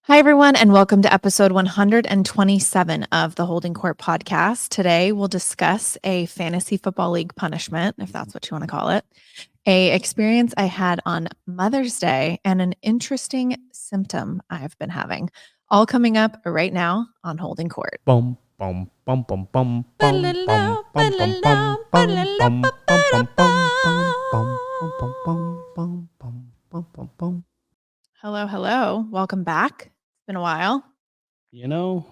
Hi, everyone, and welcome to episode 127 of the Holding Court podcast. Today, we'll discuss a fantasy football league punishment, if that's what you want to call it, a experience I had on Mother's Day, and an interesting symptom I've been having. All coming up right now on Holding Court. Bum bum bum bum bum bum bum bum bum bum bum bum bum bum. Hello, hello. Welcome back. It's been a while. You know,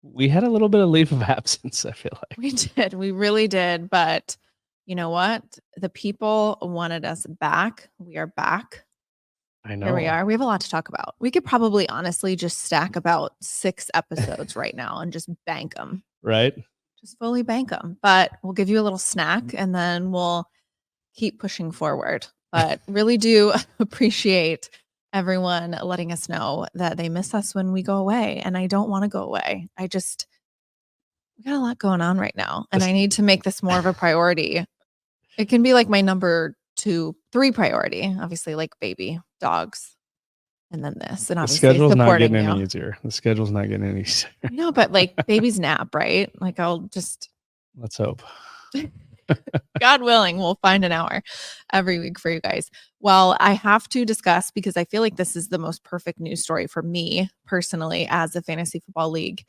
we had a little bit of leave of absence, I feel like. We did. We really did. But you know what? The people wanted us back. We are back. I know. Here we are. We have a lot to talk about. We could probably honestly just stack about 6 episodes right now and just bank them. Right? Just fully bank them. But we'll give you a little snack and then we'll keep pushing forward. But really do appreciate everyone letting us know that they miss us when we go away. And I don't want to go away. We got a lot going on right now. And I need to make this more of a priority. It can be like my number 2, 3 priority, obviously, like baby, dogs, and then this. And The obviously schedule's not supporting getting you. any easier. The schedule's not getting any easier. No, but like baby's nap, right? Like Let's hope. God willing, we'll find an hour every week for you guys. Well, I have to discuss because I feel like this is the most perfect news story for me personally as a fantasy football league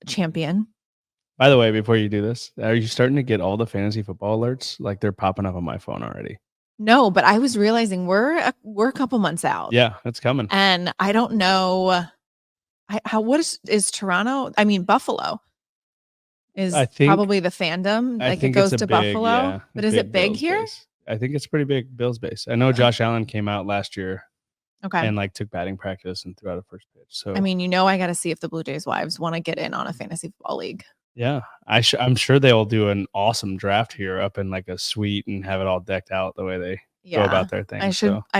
champion. By the way, before you do this, are you starting to get all the fantasy football alerts? Like they're popping up on my phone already. No, but I was realizing we're a couple months out. Yeah, it's coming. And I don't know what is Toronto? I mean, Buffalo is probably the fandom. Like it goes to Buffalo. Yeah, but is it big here? Base. I think it's pretty big Bills base. I know Josh Allen came out last year. Okay. And like took batting practice and threw out a first pitch. So I mean, I got to see if the Blue Jays wives want to get in on a fantasy football league. Yeah, I'm sure they'll do an awesome draft here up in like a suite and have it all decked out the way they go about their thing. I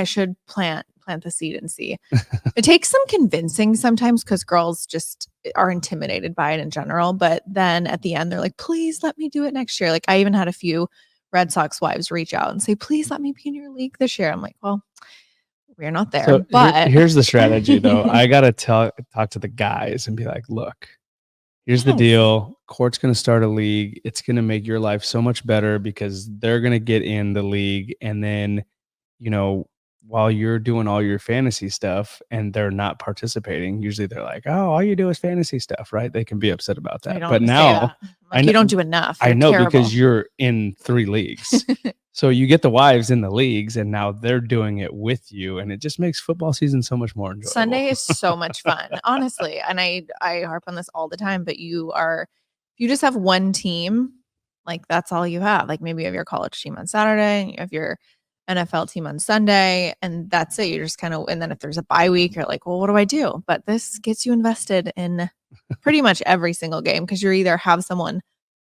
should plant the seed and see. It takes some convincing sometimes because girls just are intimidated by it in general. But then at the end, they're like, please let me do it next year. Like I even had a few Red Sox wives reach out and say, please let me be in your league this year. I'm like, well, we're not there. So but here's the strategy though. I got to talk to the guys and be like, look, here's the deal. Kourt's going to start a league. It's going to make your life so much better because they're going to get in the league. And then, while you're doing all your fantasy stuff and they're not participating, usually they're like, oh, all you do is fantasy stuff, right? They can be upset about that. But now you don't do enough. I know because you're in 3 leagues. So you get the wives in the leagues and now they're doing it with you. And it just makes football season so much more enjoyable. Sunday is so much fun, honestly. And I harp on this all the time, but you just have one team, like that's all you have. Like maybe you have your college team on Saturday, and you have your NFL team on Sunday, and that's it. You're just kind of, and then if there's a bye week, you're like, well, what do I do? But this gets you invested in pretty much every single game because you either have someone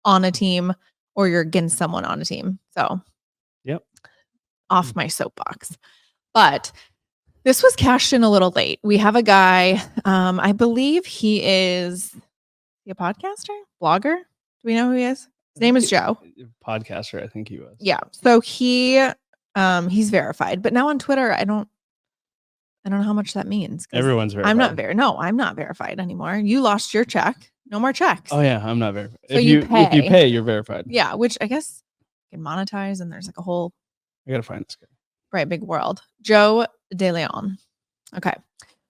on a team or you're against someone on a team. So, yep, off my soapbox. But this was cashed in a little late. We have a guy, I believe he is a podcaster, blogger. Do we know who he is? His name is Joe. Podcaster, I think he was. Yeah. So he's verified, but now on Twitter, I don't know how much that means. Everyone's verified. I'm not verified anymore. You lost your check. No more checks. Oh yeah, I'm not verified. So if you pay, you're verified. Yeah, which I guess you can monetize, and there's like a whole. I gotta find this guy. Right, big world. Joe De Leon. Okay.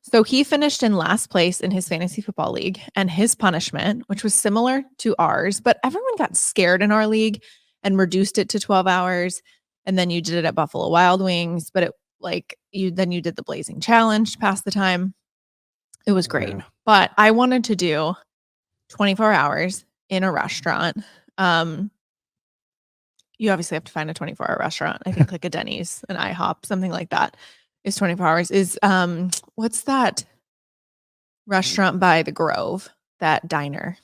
So he finished in last place in his fantasy football league, and his punishment, which was similar to ours, but everyone got scared in our league and reduced it to 12 hours. And then you did it at Buffalo Wild Wings, but you did the Blazing Challenge past the time. It was great. Yeah. But I wanted to do 24 hours in a restaurant. You obviously have to find a 24-hour restaurant. I think like a Denny's, an IHOP, something like that is 24 hours. Is what's that restaurant by the Grove? That diner.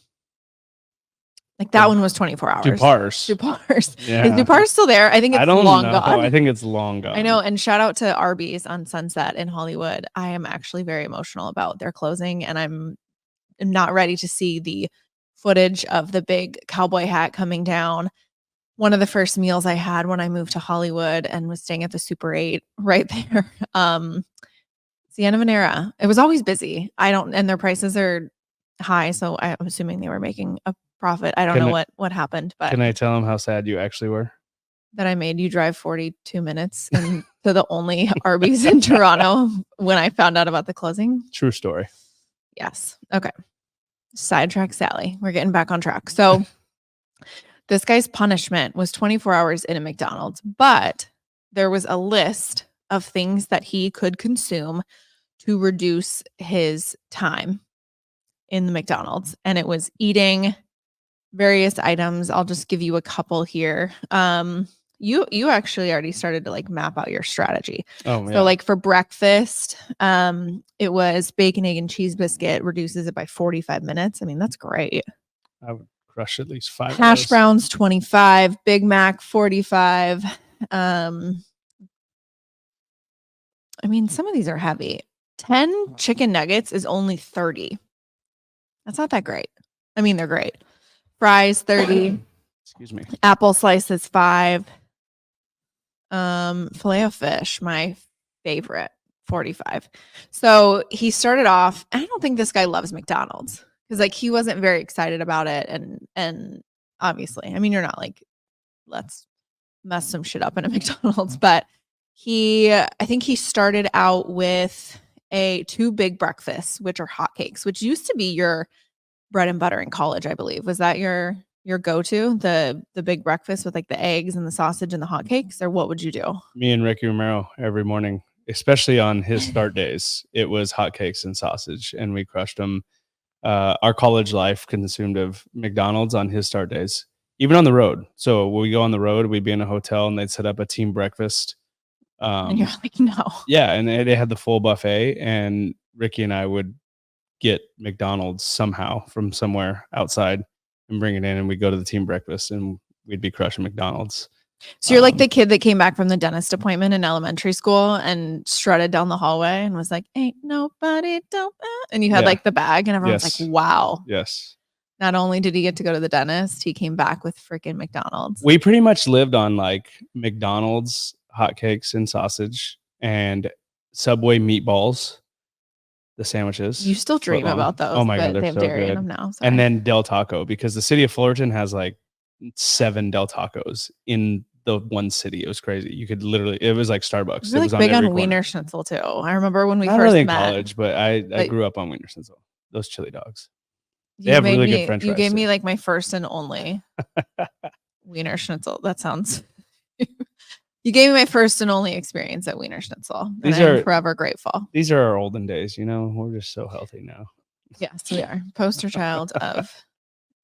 Like that one was 24 hours. Dupars. Yeah. Is Dupars still there? I think it's long gone. I think it's long gone. I know. And shout out to Arby's on Sunset in Hollywood. I am actually very emotional about their closing, and I'm not ready to see the footage of the big cowboy hat coming down. One of the first meals I had when I moved to Hollywood and was staying at the Super 8 right there. It's the end of an era. It was always busy. And their prices are high, so I'm assuming they were making a profit. I don't know what happened, but can I tell them how sad you actually were? That I made you drive 42 minutes to the only Arby's in Toronto when I found out about the closing. True story. Yes. Okay. Sidetrack Sally. We're getting back on track. So this guy's punishment was 24 hours in a McDonald's, but there was a list of things that he could consume to reduce his time in the McDonald's. And it was eating various items. I'll just give you a couple here. You actually already started to like map out your strategy. Oh, yeah. So like for breakfast, it was bacon, egg, and cheese biscuit, reduces it by 45 minutes. I mean, that's great. I would crush at least 5 Hash browns, 25, Big Mac, 45. I mean, some of these are heavy. 10 chicken nuggets is only 30. That's not that great. I mean, they're great. Fries, 30. Excuse me. Apple slices, 5. Filet of fish, my favorite, 45. So he started off, I don't think this guy loves McDonald's because like he wasn't very excited about it. And obviously, I mean, you're not like, let's mess some shit up in a McDonald's, but I think he started out with 2 big breakfasts, which are hotcakes, which used to be your bread and butter in college, I believe. Was that your go-to, the big breakfast with like the eggs and the sausage and the hotcakes, or what would you do? Me and Ricky Romero every morning, especially on his start days, it was hotcakes and sausage, and we crushed them. Our college life consumed of McDonald's on his start days, even on the road. So when we go on the road, we'd be in a hotel and they'd set up a team breakfast. And you're like, no. Yeah, and they had the full buffet, and Ricky and I would get McDonald's somehow from somewhere outside and bring it in, and we'd go to the team breakfast and we'd be crushing McDonald's. So you're like the kid that came back from the dentist appointment in elementary school and strutted down the hallway and was like, ain't nobody don't, and you had like the bag and everyone's like, wow. Yes. Not only did he get to go to the dentist, he came back with freaking McDonald's. We pretty much lived on like McDonald's, hotcakes and sausage, and Subway meatballs, the sandwiches. You still dream about those. Oh my God, they they're have so dairy in good. them now. And then Del Taco, because the city of Fullerton has like 7 Del Tacos in the one city. It was crazy. You could literally, it was like Starbucks. You're like big on Wiener Schnitzel too. I remember when we Not first really in met. college, but I grew up on Wiener Schnitzel. Those chili dogs. They You have made really me, good French you fries. gave too. me like my first and only Wiener Schnitzel. That sounds. You gave me my first and only experience at Wiener Schnitzel. And I'm forever grateful. These are our olden days, you know. We're just so healthy now. Yes, we are. Poster child of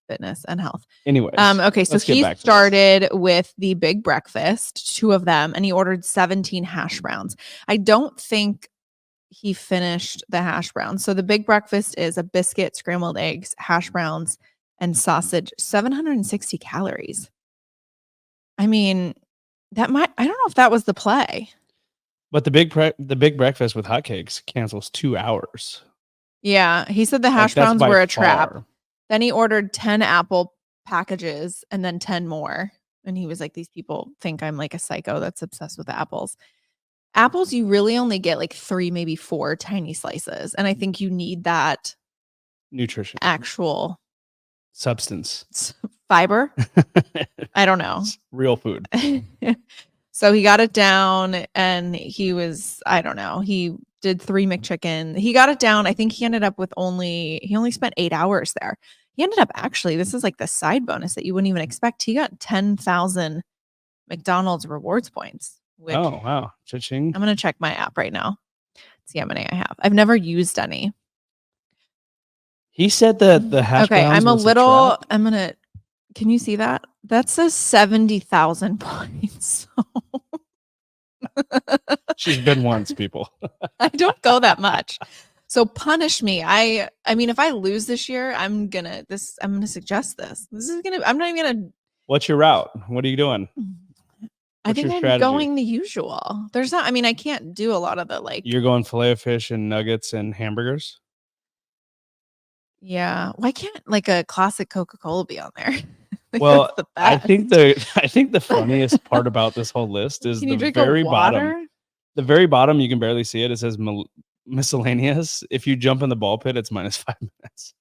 fitness and health. Anyways. Okay, so he started with the big breakfast, 2 of them, and he ordered 17 hash browns. I don't think he finished the hash browns. So the big breakfast is a biscuit, scrambled eggs, hash browns, and sausage, 760 calories. I mean, I don't know if that was the play. But the big breakfast with hotcakes cancels 2 hours. Yeah, he said the hash browns were a trap. Then he ordered 10 apple packages and then 10 more. And he was like, these people think I'm like a psycho that's obsessed with apples. Apples, you really only get like 3, maybe 4 tiny slices. And I think you need that nutrition, actual substance, fiber. I don't know. It's real food. So he got it down and he was, I don't know. He did 3 McChicken. He got it down. I think he ended up with he only spent 8 hours there. He ended up this is like the side bonus that you wouldn't even expect. He got 10,000 McDonald's rewards points. Oh, wow. Cha-ching. I'm going to check my app right now. See how many I have. I've never used any. He said that the hash browns can you see that? That says 70,000 points. She's been once, people. I don't go that much. So punish me. I mean, if I lose this year, I'm gonna suggest this. I'm not even gonna. What's your route? What are you doing? I think I'm going the usual. There's not, I mean, I can't do a lot of the like. You're going filet of fish and nuggets and hamburgers? Yeah. Why can't like a classic Coca-Cola be on there? Like, well, I think the funniest part about this whole list is the very bottom. The very bottom, you can barely see it. It says miscellaneous. If you jump in the ball pit, it's -5 minutes.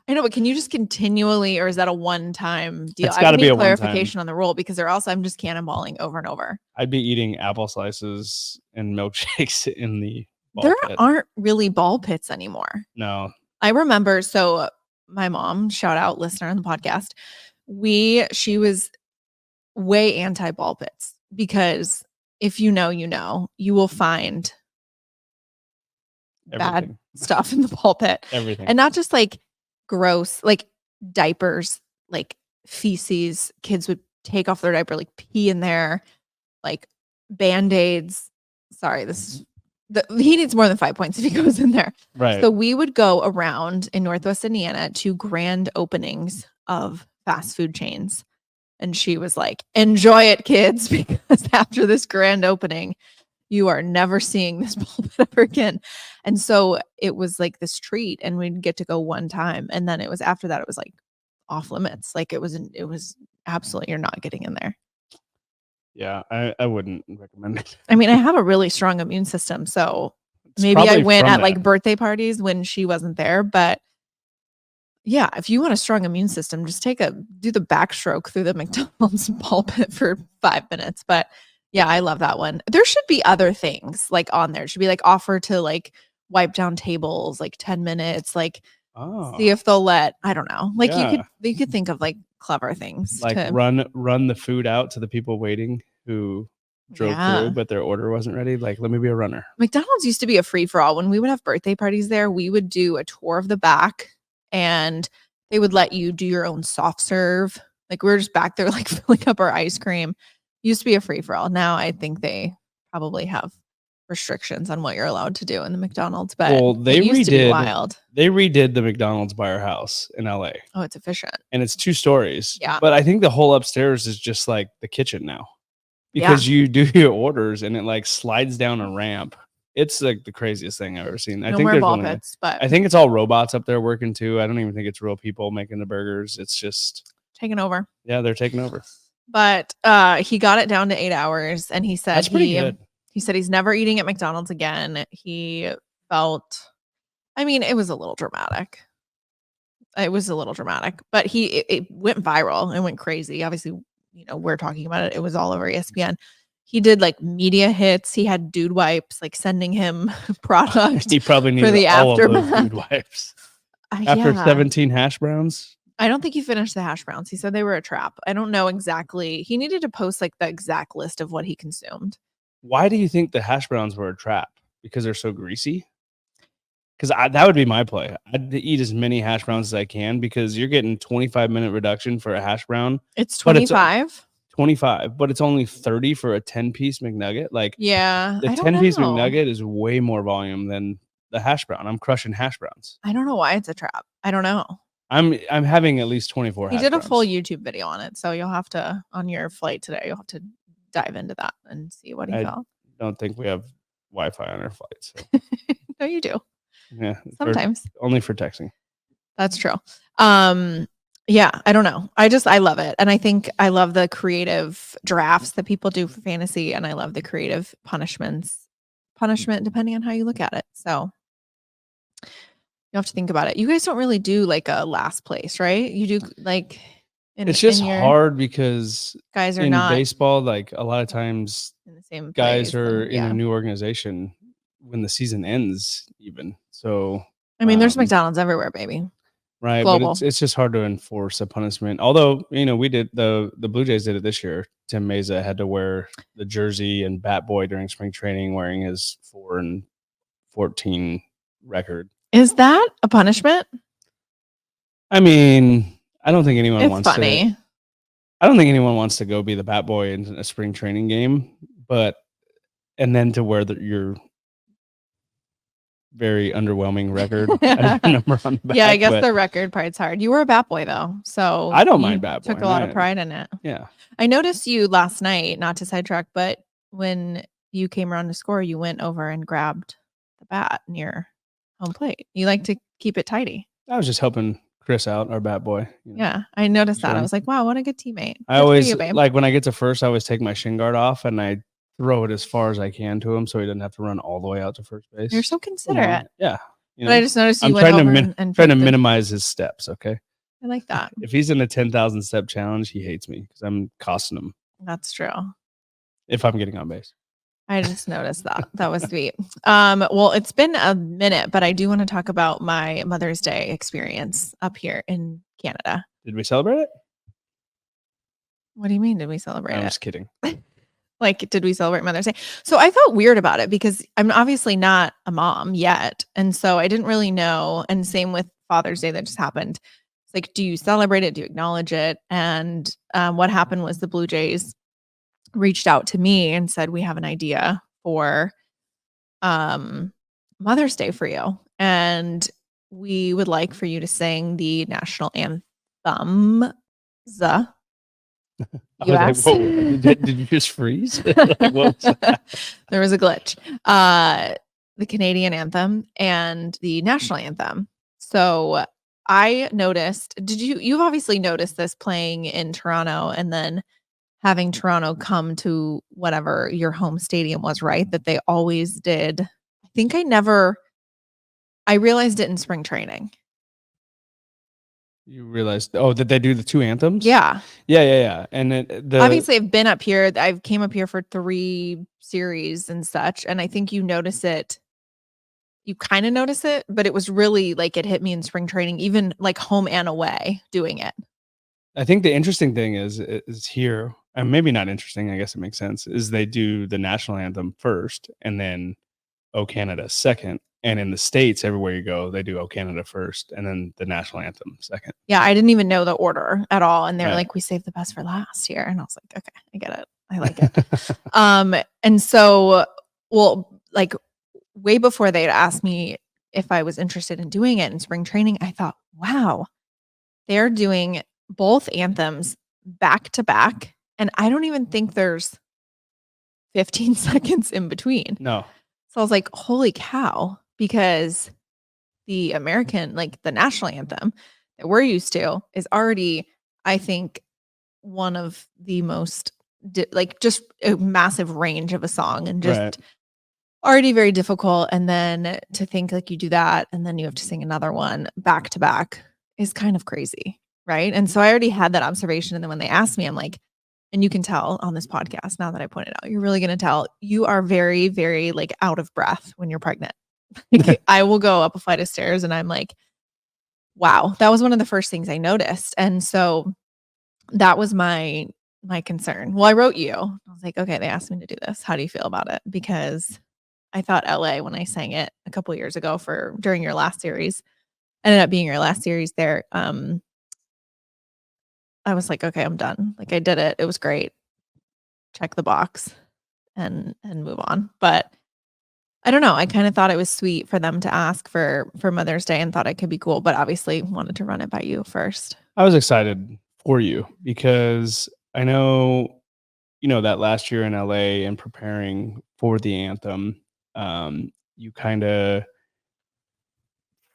I know, but can you just continually, or is that a one-time deal? It's gotta be a one-time. Clarification on the rule because or else I'm just cannonballing over and over. I'd be eating apple slices and milkshakes in the ball There pit. aren't really ball pits anymore. No. I remember, so my mom, shout out listener on the podcast, she was way anti ball pits because if you know, you will find bad stuff in the ball pit. Everything. And not just like gross, like diapers, like feces. Kids would take off their diaper, like pee in there, like Band-Aids. Sorry, he needs more than 5 points if he goes in there. Right. So we would go around in Northwest Indiana to grand openings of fast food chains. And she was like, enjoy it, kids, because after this grand opening, you are never seeing this pulpit ever again. And so it was like this treat, and we'd get to go one time. And then it was after that, it was like off limits. Like it was absolutely, you're not getting in there. Yeah, I wouldn't recommend it. I mean, I have a really strong immune system, so maybe I went at like birthday parties when she wasn't there. But yeah, if you want a strong immune system, just do the backstroke through the McDonald's ball pit for 5 minutes. But yeah, I love that one. There should be other things like on there. It should be like offer to like wipe down tables, like 10 minutes, like see if they'll I don't know. Like you could think of like clever things. Like run the food out to the people waiting who drove through, but their order wasn't ready. Like, let me be a runner. McDonald's used to be a free-for-all. When we would have birthday parties there, we would do a tour of the back and they would let you do your own soft serve. Like we were just back there like filling up our ice cream. Used to be a free-for-all. Now I think they probably have restrictions on what you're allowed to do in the McDonald's, but they used to be wild. They redid the McDonald's by our house in LA. Oh, it's efficient. And it's 2 stories. Yeah. But I think the whole upstairs is just like the kitchen now. Because you do your orders and it like slides down a ramp. It's like the craziest thing I've ever seen. I think there's ball pits, but I think it's all robots up there working too. I don't even think it's real people making the burgers. It's just taking over. Yeah, they're taking over. But he got it down to 8 hours, and he said that's pretty good. He said he's never eating at McDonald's again. He felt, I mean, it was a little dramatic. But it went viral and went crazy. Obviously, we're talking about it. It was all over ESPN. He did like media hits. He had dude wipes, like sending him product. He probably needed for the all aftermath. of those dude wipes. After 17 hash browns. I don't think he finished the hash browns. He said they were a trap. I don't know exactly. He needed to post like the exact list of what he consumed. Why do you think the hash browns were a trap? Because they're so greasy? Because that would be my play. I'd eat as many hash browns as I can because you're getting 25-minute reduction for a hash brown. It's 25? 25, but it's only 30 for a 10-piece McNugget. Like, yeah, the 10-piece McNugget is way more volume than the hash brown. I'm crushing hash browns. I don't know why it's a trap. I don't know. I'm having at least 24 hash browns. He did a full YouTube video on it, so you'll have to, on your flight today, you'll have to dive into that and see what he felt. I don't think we have Wi-Fi on our flight. So. No, you do. Yeah. Sometimes. Only for texting. That's true. Yeah, I don't know. I love it. And I think I love the creative drafts that people do for fantasy. And I love the creative punishment depending on how you look at it. So you have to think about it. You guys don't really do like a last place, right? You do like it's just hard because guys are in not baseball, like a lot of times in the same guys are in a new organization when the season ends even. So I mean, there's McDonald's everywhere, baby. Right. Global. But it's just hard to enforce a punishment. Although, we did the Blue Jays did it this year. Tim Meza had to wear the jersey and bat boy during spring training wearing his 4-14 record. Is that a punishment? I mean, I don't think anyone wants funny. to. I don't think anyone wants to go be the bat boy in a spring training game, and then to wear your very underwhelming record. Number on the back, yeah, I guess the record part's hard. You were a bat boy though, so I don't mind bat boy. Took a lot of pride in it. Yeah, I noticed you last night. Not to sidetrack, but when you came around to score, you went over and grabbed the bat near home plate. You like to keep it tidy. I was just helping Chris out, our bat boy. Yeah, I noticed that. I was like, wow, what a good teammate. I always like when I get to first, I always take my shin guard off and I throw it as far as I can to him so he doesn't have to run all the way out to first base. You're so considerate. Yeah. You But I just noticed you I'm went trying over to and trying to picked minimize his steps. Okay. I like that. If he's in a 10,000 step challenge, he hates me because I'm costing him That's true. if I'm getting on base. I just noticed that. That was sweet. Well, it's been a minute, but I do want to talk about my Mother's Day experience up here in Canada. Did we celebrate it? What do you mean? Did we celebrate I'm it? just kidding. Like, did we celebrate Mother's Day? So I felt weird about it because I'm obviously not a mom yet. And so I didn't really know. And same with Father's Day that just happened. It's like, do you celebrate it? Do you acknowledge it? And what happened was the Blue Jays reached out to me and said, we have an idea for Mother's Day for you. And we would like for you to sing the national anthem. US. Like, did you just freeze? Like, what was that? There was a glitch. The Canadian anthem and the national anthem. So I noticed, you've obviously noticed this playing in Toronto and then having Toronto come to whatever your home stadium was, right? That they always did. I think I realized it in spring training. You realized, did they do the two anthems? Yeah. Yeah. And obviously I've been up here. I've came up here for 3 series and such. And I think you notice it. You kind of notice it, but it was really like it hit me in spring training, even like home and away doing it. I think the interesting thing is here, and maybe not interesting, I guess it makes sense, is they do the national anthem first and then O Canada second. And in the States, everywhere you go, they do O Canada first and then the national anthem second. Yeah, I didn't even know the order at all. And they were Right. like, we saved the best for last year. And I was like, okay, I get it. I like it. And so, well, like way before they'd asked me if I was interested in doing it in spring training, I thought, wow, they're doing both anthems back to back. And I don't even think there's 15 seconds in between. No. So I was like, holy cow, because the American, like the national anthem that we're used to is already, I think, one of the most, like just a massive range of a song and just already very difficult. And then to think like you do that and then you have to sing another one back to back is kind of crazy. Right. And so I already had that observation. And then when they asked me, I'm like, and you can tell on this podcast now that I pointed out, you're really going to tell you are very, very like out of breath when you're pregnant. Like, I will go up a flight of stairs and I'm like, wow, that was one of the first things I noticed. And so that was my concern. Well, I wrote you. I was like, okay, they asked me to do this. How do you feel about it? Because I thought LA, when I sang it a couple years ago during your last series, ended up being your last series there. I was like, okay, I'm done. Like I did it. It was great. Check the box and move on. But I don't know. I kind of thought it was sweet for them to ask for Mother's Day and thought it could be cool, but obviously wanted to run it by you first. I was excited for you because I know, that last year in LA and preparing for the anthem, you kind of,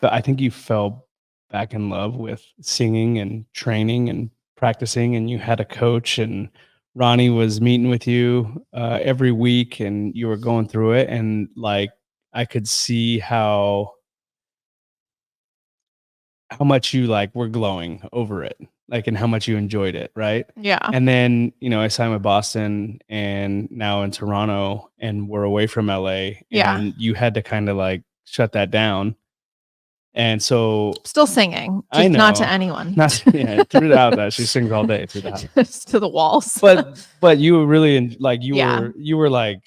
I think you fell back in love with singing and training and practicing, and you had a coach, and Ronnie was meeting with you every week, and you were going through it, and like I could see how much you like were glowing over it, like, and how much you enjoyed it, right? Yeah. And then I signed with Boston, and now in Toronto, and we're away from LA. Yeah. And you had to kind of like shut that down. And so still singing, just not to anyone. Threw it out that she sings all day through the house. Just to the walls. But you were really like you were like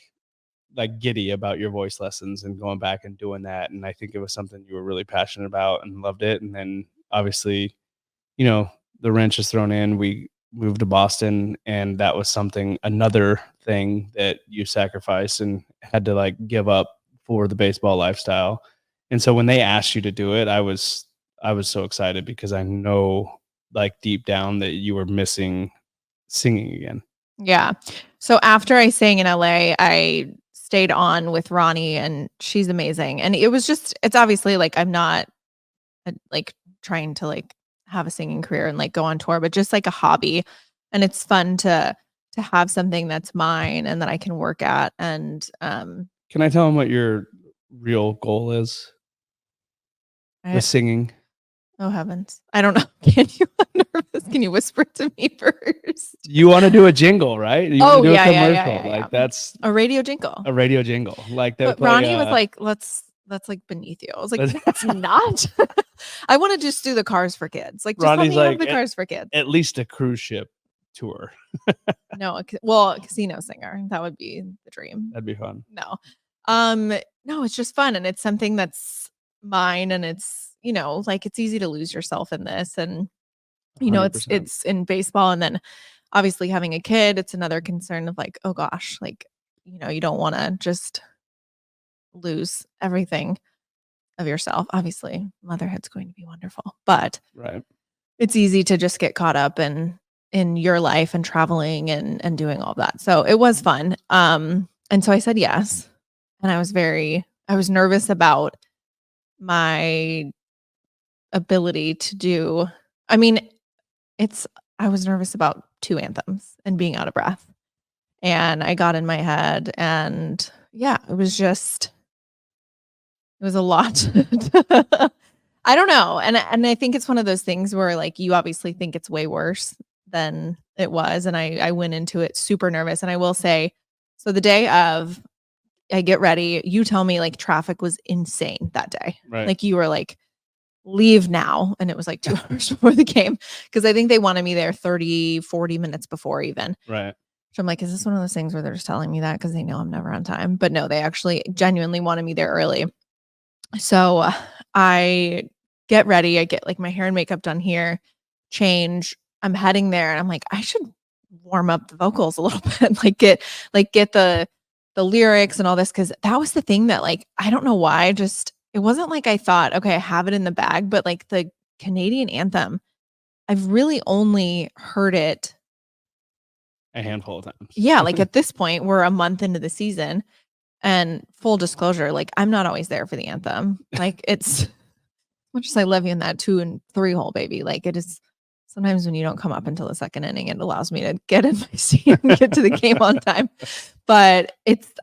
giddy about your voice lessons and going back and doing that. And I think it was something you were really passionate about and loved it. And then obviously, the wrench is thrown in. We moved to Boston, and that was another thing that you sacrificed and had to like give up for the baseball lifestyle. And so when they asked you to do it, I was so excited because I know like deep down that you were missing singing again. Yeah. So after I sang in LA, I stayed on with Ronnie, and she's amazing. And it's obviously like, I'm not like trying to like have a singing career and like go on tour, but just like a hobby. And it's fun to to have something that's mine and that I can work at. And Can I tell them what your real goal is? The singing. Oh heavens. I don't know. Can you I'm nervous? Can you whisper it to me first? You want to do a jingle, right? You Oh do yeah, a yeah, commercial. yeah, yeah, Like that's a radio jingle. a radio jingle. Like But Ronnie was like, that's like beneath you. I was like, that's not. I want to just do the Cars for Kids. Like, just Ronnie's let me have like, the Cars for Kids. at least a cruise ship tour. No, a casino singer. That would be the dream. That'd be fun. No. No, it's just fun. And it's something that's mine. And it's, you know, like it's easy to lose yourself in this. And, you know, 100%. it's in baseball. And then obviously having a kid, it's another concern of like, oh gosh, like, you know, you don't want to just lose everything of yourself. Obviously, motherhood's going to be wonderful, but right. It's easy to just get caught up in your life and traveling and doing all that. So it was fun. And so I said yes. And I was nervous about my ability to do, I mean, I was nervous about 2 anthems and being out of breath. And I got in my head and yeah, it was a lot. I don't know. And I think it's one of those things where like you obviously think it's way worse than it was. And I went into it super nervous. And I will say, so the day of I get ready, you tell me like traffic was insane that day. Right. Like you were like, leave now. And it was like 2 hours before the game. Cause I think they wanted me there 30, 40 minutes before even. Right. So I'm like, is this one of those things where they're just telling me that because they know I'm never on time? But no, they actually genuinely wanted me there early. So I get ready. I get like my hair and makeup done here, change. I'm heading there and I'm like, I should warm up the vocals a little bit, get the lyrics and all this. Cause that was the thing that like, I don't know why, it wasn't like I thought, okay, I have it in the bag, but like the Canadian anthem, I've really only heard it a handful of times. Yeah. Like at this point, we're a month into the season. And full disclosure, like I'm not always there for the anthem. Like it's much as I love you in that 2 and 3 hole, baby. Like it is sometimes when you don't come up until the second inning, it allows me to get in my seat and get to the game on time. But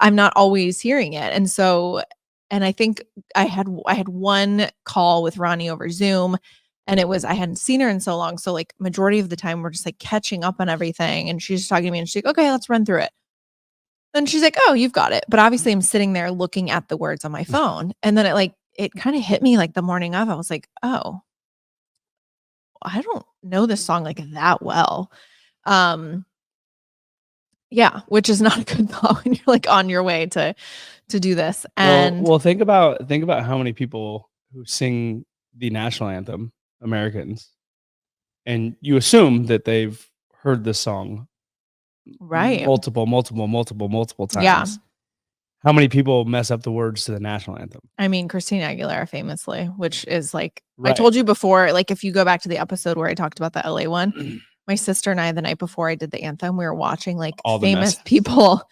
I'm not always hearing it. And so, and I think I had one call with Ronnie over Zoom and I hadn't seen her in so long. So like majority of the time we're just like catching up on everything. And she's talking to me and she's like, okay, let's run through it. Then she's like, oh, you've got it. But obviously I'm sitting there looking at the words on my phone. And then it kind of hit me like the morning of, I was like, oh, I don't know this song like that well. Yeah, which is not a good thought when you're like on your way to do this. And well, think about how many people who sing the national anthem, Americans, and you assume that they've heard this song right multiple times. Yeah. How many people mess up the words to the national anthem? I mean, Christina Aguilera famously, which is like, right. I told you before, like if you go back to the episode where I talked about the LA one, my sister and I, the night before I did the anthem, we were watching like all famous people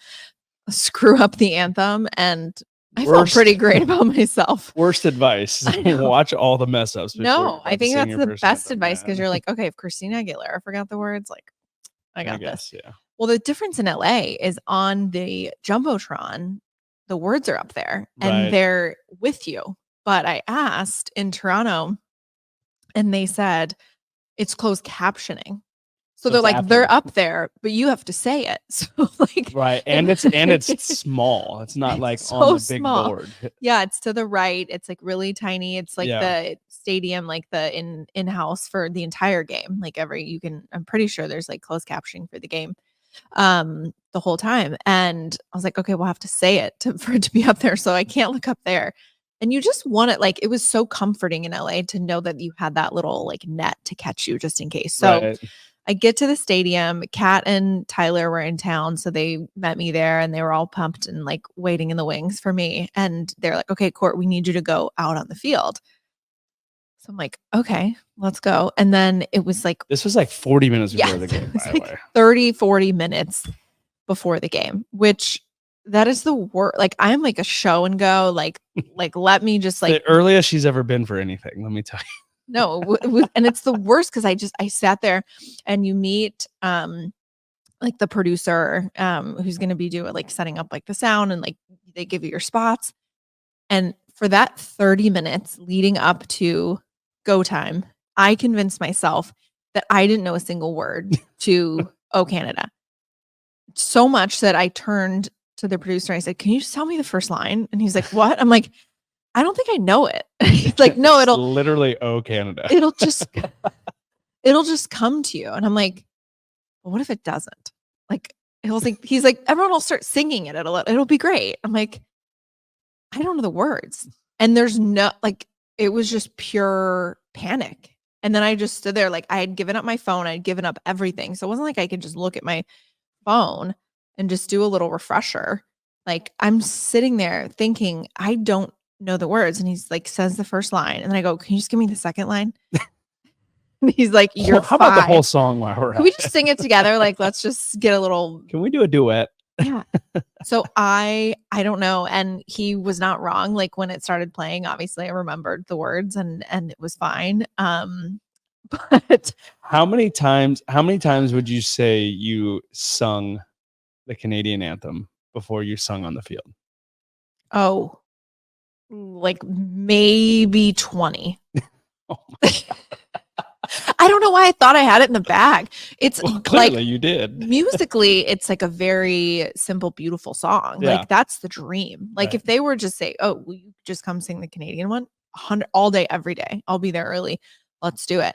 screw up the anthem. And I felt pretty great about myself. Worst advice. Watch all the mess ups. No, I think that's the best advice because you're like, okay, if Christina Aguilera forgot the words, like I got this. Yeah. Well, the difference in LA is on the Jumbotron, the words are up there and they're with you. But I asked in Toronto and they said it's closed captioning. So they're like, they're up there, but you have to say it. So like, right. And it's small. It's not like so on the big board. Yeah. It's to the right. It's like really tiny. It's like the stadium, like the in-house for the entire game. Like I'm pretty sure there's like closed captioning for the game the whole time. And I was like, okay, we'll have to say it for it to be up there. So I can't look up there. And you just want it. Like, it was so comforting in LA to know that you had that little like net to catch you just in case. So I get to the stadium, Kat and Tyler were in town. So they met me there and they were all pumped and like waiting in the wings for me. And they're like, okay, Kourt, we need you to go out on the field. So I'm like, okay, let's go. And then it was like, this was like 40 minutes before the game, by the way. 30, 40 minutes before the game, which that is the worst. Like I'm like a show and go, like let me just like the earliest she's ever been for anything. Let me tell you. No, and it's the worst because I sat there and you meet like the producer who's going to be doing like setting up like the sound and like they give you your spots. And for that 30 minutes leading up to go time, I convinced myself that I didn't know a single word to Oh Canada. So much that I turned to the producer and I said, "Can you just tell me the first line?" And he's like, "What?" I'm like, "I don't think I know it." He's like, "No, It's literally Oh Canada. it'll just come to you." And I'm like, "Well, what if it doesn't?" Like he's like, "Everyone will start singing it. It'll be great." I'm like, "I don't know the words." And there's no like it was just pure panic. And then I just stood there like I had given up my phone, I'd given up everything. So it wasn't like I could just look at my phone and just do a little refresher. Like I'm sitting there thinking, I don't know the words. And he's like, says the first line. And then I go, "Can you just give me the second line?" And he's like, "You're How about the whole five. song while we're Can we just sing it together? Like, let's just get a little." Can we do a duet? Yeah. So I don't know. And he was not wrong. Like when it started playing, obviously I remembered the words and it was fine. But How many times would you say you sung the Canadian anthem before you sung on the field? oh, like maybe 20. Oh, I don't know why I thought I had it in the bag. It's well, like clearly you did. musically, it's like a very simple, beautiful song. Yeah. Like that's the dream. Like Right. if they were just say, "Oh, will you just come sing the Canadian one?" 100 all day, every day. I'll be there early. Let's do it.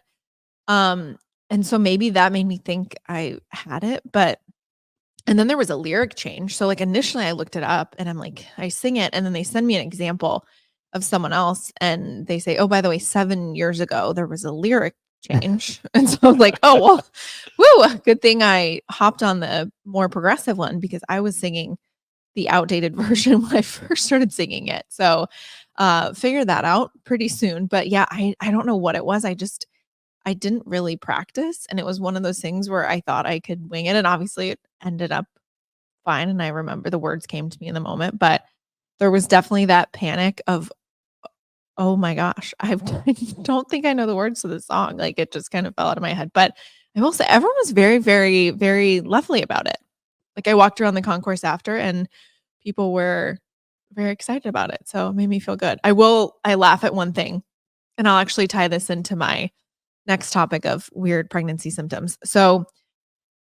And so maybe that made me think I had it, but and then there was a lyric change. So like initially I looked it up and I'm like, I sing it, and then they send me an example of someone else and they say, "Oh, by the way, 7 years ago there was a lyric change." And so I was like, "Oh, well, woo, good thing I hopped on the more progressive one because I was singing the outdated version when I first started singing it." So figured that out pretty soon. But yeah, I don't know what it was. I didn't really practice, and it was one of those things where I thought I could wing it, and obviously it ended up fine, and I remember the words came to me in the moment, but there was definitely that panic of, "Oh my gosh, I don't think I know the words to the song." Like, it just kind of fell out of my head, but I will say everyone was very, very, very lovely about it. Like, I walked around the concourse after, and people were very excited about it, so it made me feel good. I laugh at one thing, and I'll actually tie this into my next topic of weird pregnancy symptoms. So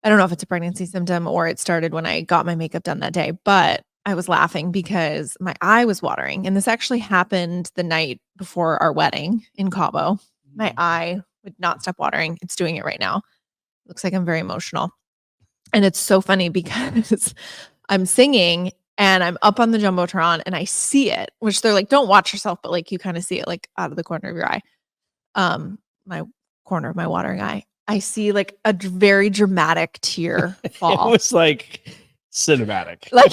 I don't know if it's a pregnancy symptom or it started when I got my makeup done that day, but I was laughing because my eye was watering. And this actually happened the night before our wedding in Cabo. My eye would not stop watering. It's doing it right now. Looks like I'm very emotional. And it's so funny because I'm singing and I'm up on the Jumbotron and I see it, which they're like, "Don't watch yourself," but like you kind of see it like out of the corner of your eye. My corner of my watering eye. I see like a very dramatic tear fall. It was like cinematic. Like,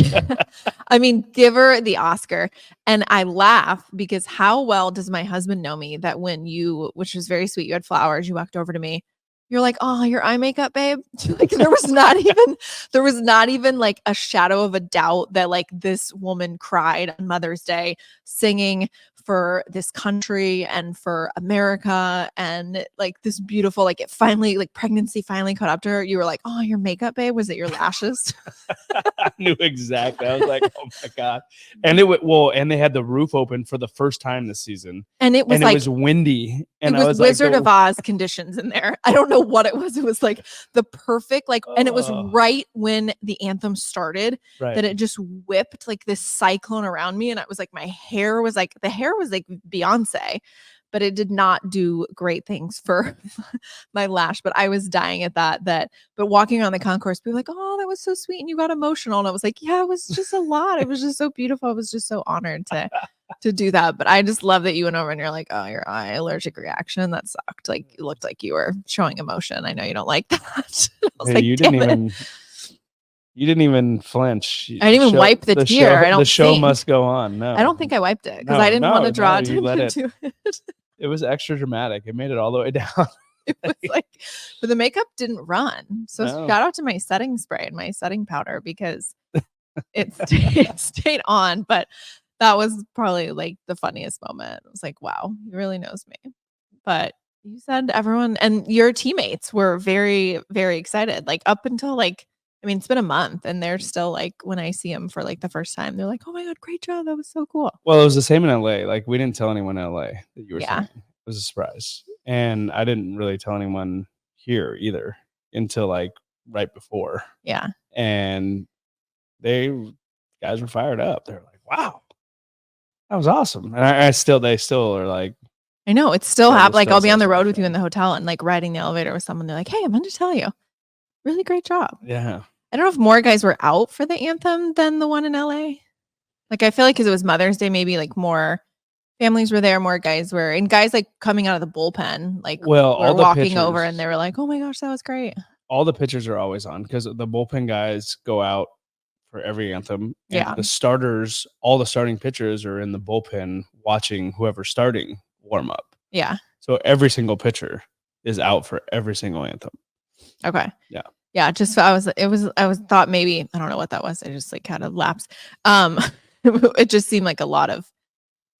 I mean, give her the Oscar. And I laugh because how well does my husband know me that when which was very sweet, you had flowers, you walked over to me, you're like, "Oh, your eye makeup, babe." Like there was not even like a shadow of a doubt that like this woman cried on Mother's Day singing for this country and for America and like this beautiful, like it finally, like pregnancy finally caught up to her. You were like, "Oh, your makeup, babe? Was it your lashes?" I knew exactly. I was like, "Oh my god!" And and they had the roof open for the first time this season, And it was and like it was windy, and it was I was Wizard like, of Oz conditions in there. I don't know what it was. It was like the perfect, like, and it was right when the anthem started right. that it just whipped like this cyclone around me. And it was like my hair was like the hair was like Beyonce, but it did not do great things for my lash. But I was dying at but walking around the concourse, people were like, "Oh, that was so sweet." And you got emotional. And I was like, "Yeah, it was just a lot. It was just so beautiful. I was just so honored to do that." But I just love that you went over and you're like, "Oh, your eye allergic reaction. That sucked." Like you looked like you were showing emotion. I know you don't like that. I was Hey, like, you didn't even flinch. I didn't even wipe the tear. The show must go on. No, I don't think I wiped it because I didn't want to draw attention to it. It was extra dramatic. It made it all the way down. It was like, but the makeup didn't run. So No. shout out to my setting spray and my setting powder because it stayed on. But that was probably like the funniest moment. It was like, wow, he really knows me. But you said everyone and your teammates were very, very excited. Like up until like I mean, it's been a month and they're still like, when I see them for like the first time, they're like, oh my God, great job. That was so cool. Well, it was the same in LA. Like we didn't tell anyone in LA that you were Yeah. singing. It was a surprise. And I didn't really tell anyone here either until like right before. Yeah. And guys were fired up. They're like, wow, that was awesome. And they still are like, I know it's still happening. Like I'll be on the still road with you in the hotel and like riding the elevator with someone. They're like, hey, I meant to tell you, really great job. yeah. I don't know if more guys were out for the anthem than the one in LA. Like I feel like because it was Mother's Day, maybe like more families were there, more guys were, and guys like coming out of the bullpen, like Well, were all the walking over and pictures, they were like, oh my gosh, that was great. all the pictures are always on because the bullpen guys go out for every anthem. And Yeah. the starters, all the starting pitchers are in the bullpen watching whoever's starting warm up. Yeah. So every single pitcher is out for every single anthem. Okay. Yeah. Yeah. Just I was thought maybe, I don't know what that was. I just like had a lapse. It just seemed like a lot of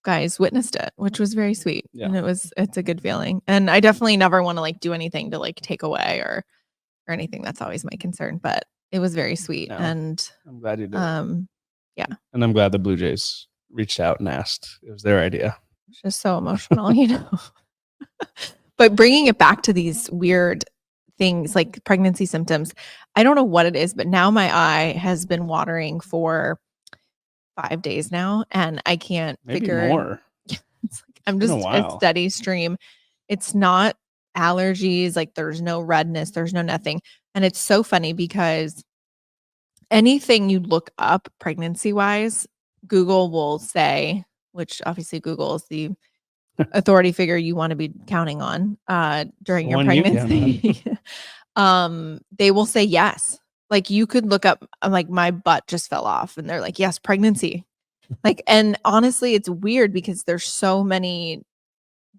guys witnessed it, which was very sweet. Yeah. And it's a good feeling. And I definitely never want to like do anything to like take away or anything. That's always my concern, but it was very sweet. No, and I'm glad you did. Yeah. And I'm glad the Blue Jays reached out and asked. It was their idea. It's just so emotional, you know. But bringing it back to these weird things like pregnancy symptoms, I don't know what it is, but now my eye has been watering for 5 days now, and I can't figure more. It's like I'm just a steady stream. It's not allergies, like there's no redness, there's no nothing. And it's so funny because anything you look up pregnancy wise, Google will say, which obviously Google is the authority figure you want to be counting on during your pregnancy. They will say yes. Like you could look up, I'm like, my butt just fell off. And they're like, yes, pregnancy. Like, and honestly, it's weird because there's so many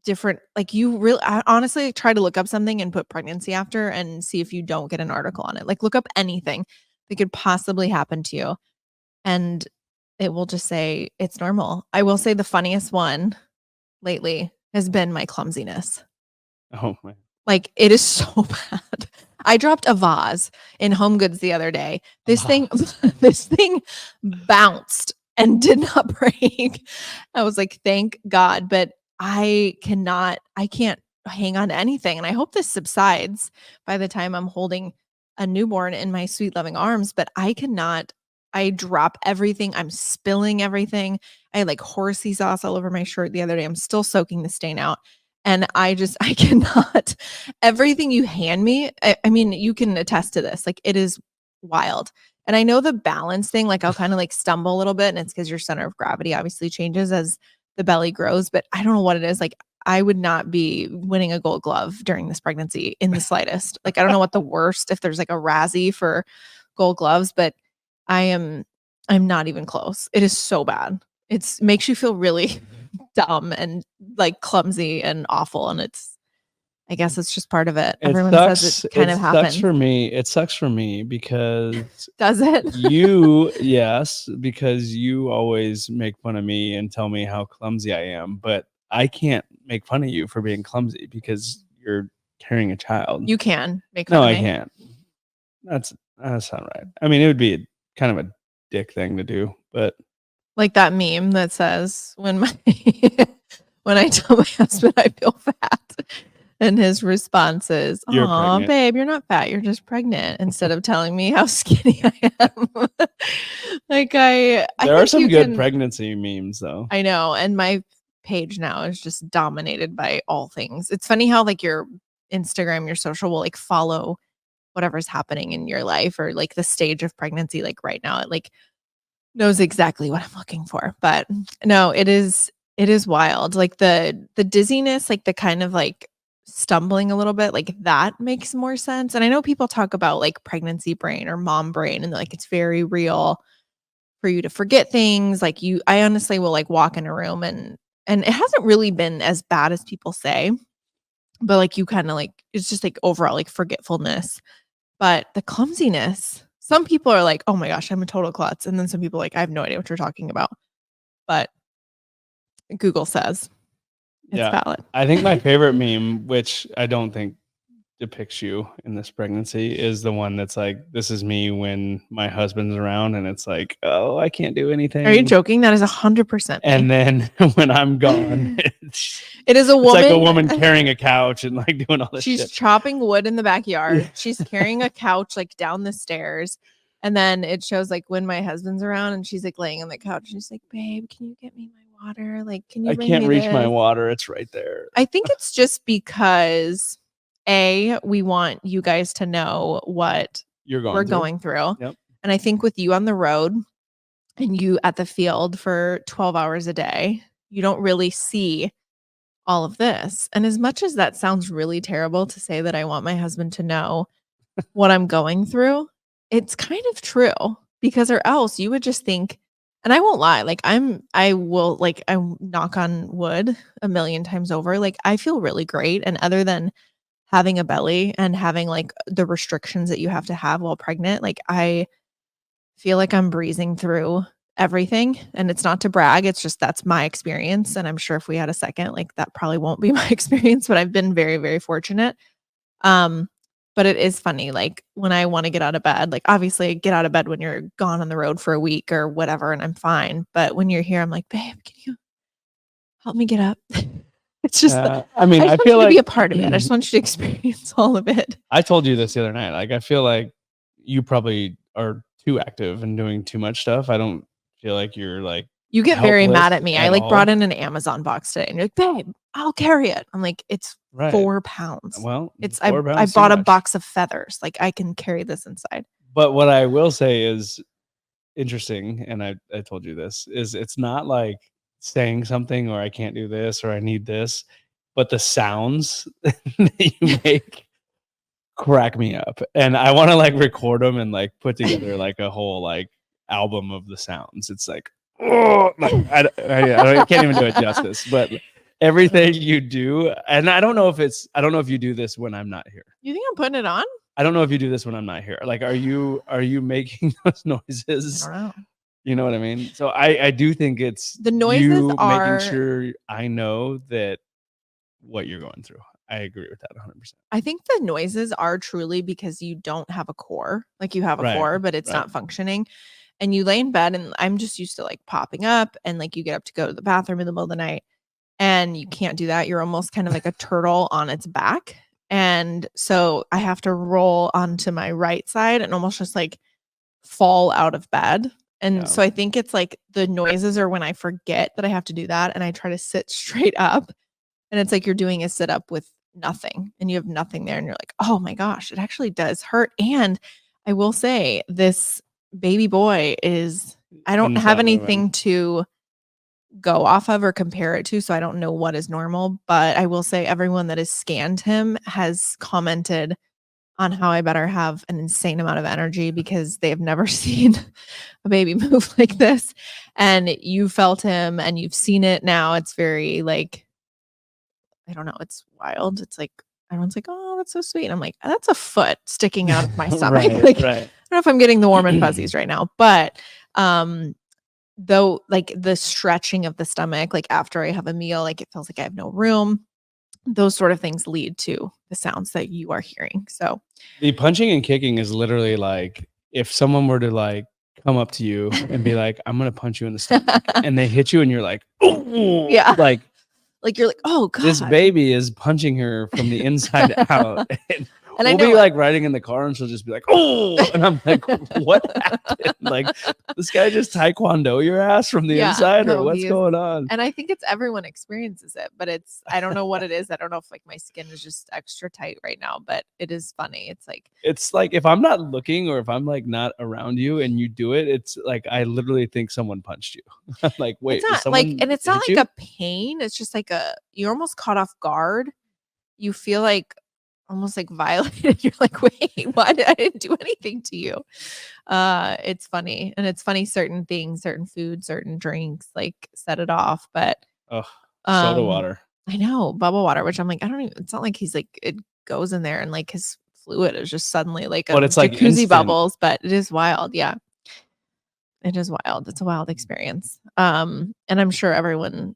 different, like I honestly try to look up something and put pregnancy after and see if you don't get an article on it. Like look up anything that could possibly happen to you. And it will just say it's normal. I will say the funniest one lately has been my clumsiness. Oh man. Like it is so bad. I dropped a vase in Home Goods the other day. This thing bounced and did not break. I was like, thank God. But I can't hang on to anything. And I hope this subsides by the time I'm holding a newborn in my sweet loving arms. But I drop everything. I'm spilling everything. I had like horsey sauce all over my shirt the other day. I'm still soaking the stain out. And I cannot, everything you hand me, I mean, you can attest to this. Like it is wild. And I know the balance thing, like I'll kind of like stumble a little bit and it's because your center of gravity obviously changes as the belly grows, but I don't know what it is. Like I would not be winning a Gold Glove during this pregnancy in the slightest. Like, I don't know what the worst, if there's like a Razzie for Gold Gloves, but I'm not even close. It is so bad. It makes you feel really dumb and like clumsy and awful. And I guess it's just part of it. Everyone says it kind of happens. It sucks for me because does it? Yes, because you always make fun of me and tell me how clumsy I am, but I can't make fun of you for being clumsy because you're carrying a child. You can make fun of me. No, I can't. That's not right. I mean, it would be kind of a dick thing to do, but like that meme that says when I tell my husband I feel fat. And his response is, "Aw, babe, you're not fat. You're just pregnant." Instead of telling me how skinny I am. Like there are some good pregnancy memes, though. I know, and my page now is just dominated by all things. It's funny how like your Instagram, your social will like follow whatever's happening in your life or like the stage of pregnancy. Like right now, it like knows exactly what I'm looking for. But no, it is wild. Like the dizziness, like the kind of like stumbling a little bit, like that makes more sense. And I know people talk about like pregnancy brain or mom brain and like it's very real for you to forget things. Like I honestly will like walk in a room and it hasn't really been as bad as people say, but like you kind of like, it's just like overall like forgetfulness. But the clumsiness, some people are like, oh my gosh, I'm a total klutz. And then some people are like, I have no idea what you're talking about. But Google says it's valid. I think my favorite meme, which I don't think depicts you in this pregnancy is the one that's like, this is me when my husband's around, and it's like, oh, I can't do anything. Are you joking? That is 100% me. And then when I'm gone, it is it's like a woman carrying a couch and like doing all this She's shit. chopping wood in the backyard. She's carrying a couch like down the stairs. And then it shows like when my husband's around and she's like laying on the couch. She's like, babe, can you get me my water? Like, can you I bring can't me reach this? my water. It's right there. I think it's just because we want you guys to know what we're going through. Yep. And I think with you on the road and you at the field for 12 hours a day, you don't really see all of this. And as much as that sounds really terrible to say that I want my husband to know what I'm going through, it's kind of true, because or else you would just think, and I won't lie, like I knock on wood a million times over. Like I feel really great. And other than having a belly and having like the restrictions that you have to have while pregnant, like I feel like I'm breezing through everything. And it's not to brag, it's just that's my experience. And I'm sure if we had a second, like that probably won't be my experience, but I've been very, very fortunate. But it is funny, like when I want to get out of bed, like obviously I get out of bed when you're gone on the road for a week or whatever, and I'm fine. But when you're here, I'm like, babe, can you help me get up? It's just, I mean, I feel like like be a part of it. I just want you to experience all of it. I told you this the other night. Like, I feel like you probably are too active and doing too much stuff. I don't feel like you're like, you get very mad at me. I like all. brought in an Amazon box today and you're like, babe, I'll carry it. I'm like, it's 4 pounds. Well, it's I bought a box of feathers. Like I can carry this inside. But what I will say is interesting, and I told you this, is it's not like saying something or I can't do this or I need this, but the sounds that you make crack me up. And I want to like record them and like put together like a whole like album of the sounds. It's like, oh, like, I can't even do it justice, but everything you do, and I don't know if you do this when I'm not here. You think I'm putting it on? I don't know if you do this when I'm not here. Like, are you making those noises? I don't know. You know what I mean? So I do think it's the noises you are making sure I know that what you're going through. I agree with that 100%. I think the noises are truly because you don't have a core. Like you have a core, but it's not functioning. And you lay in bed, and I'm just used to like popping up, and like you get up to go to the bathroom in the middle of the night, and you can't do that. You're almost kind of like a turtle on its back. And so I have to roll onto my right side and almost just like fall out of bed. And so I think it's like the noises are when I forget that I have to do that, and I try to sit straight up, and it's like you're doing a sit up with nothing, and you have nothing there, and you're like, oh my gosh, it actually does hurt. And I will say this baby boy I don't have anything to go off of or compare it to, so I don't know what is normal, but I will say everyone that has scanned him has commented on how I better have an insane amount of energy because they have never seen a baby move like this. And you felt him and you've seen it now. It's very like, I don't know, it's wild. It's like everyone's like, oh, that's so sweet. And I'm like, that's a foot sticking out of my stomach. I don't know if I'm getting the warm and fuzzies right now, but though, like the stretching of the stomach, like after I have a meal, like it feels like I have no room. Those sort of things lead to the sounds that you are hearing. So the punching and kicking is literally like if someone were to like come up to you and be like, I'm gonna punch you in the stomach, and they hit you and you're like, oh yeah, like you're like, oh god, this baby is punching her from the inside out. And we'll be like riding in the car and she'll just be like, oh, and I'm like, what happened? Like, this guy just taekwondo your ass from the inside, or what's going on? And I think it's everyone experiences it, but I don't know what it is. I don't know if like my skin is just extra tight right now, but it is funny. It's like if I'm not looking or if I'm like not around you and you do it, it's like I literally think someone punched you. I'm like, wait, it's not like, and it's not like a pain. It's just like you're almost caught off guard. You feel like almost like violated. You're like, wait, what? I didn't do anything to you. It's funny. And it's funny, certain things, certain foods, certain drinks like set it off. But soda water. I know, bubble water, which I'm like, I don't even, it's not like he's like, it goes in there and like his fluid is just suddenly like a it's like jacuzzi bubbles, but it is wild. Yeah. It is wild. It's a wild experience. And I'm sure everyone